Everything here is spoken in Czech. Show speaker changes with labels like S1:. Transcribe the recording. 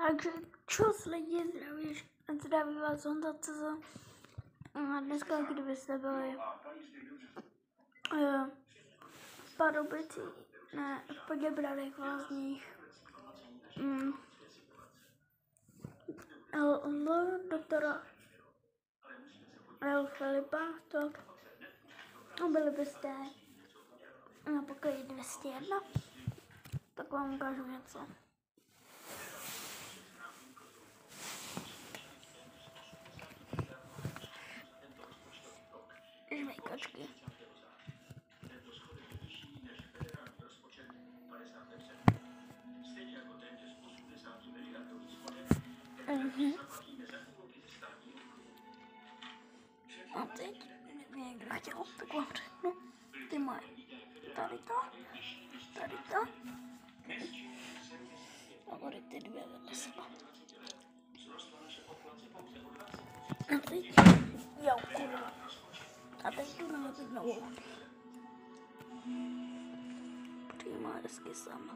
S1: Takže čus lidi, zdraví vás Honza CZ. A dneska, kdybyste byli v Pardubicích, ne, v Poděbradech Lázních, doktora L. Filipa, tak byli byste na pokoji 201, tak vám ukážu něco. Žmejkačky. A teď, kdyby někdo chtěl, tak vám řeknu, ty mají tady to, a tady ty dvě vedle sebe. A teď, jo, kurva. A teď jdu nalepit novou. Přijímá hezky sama.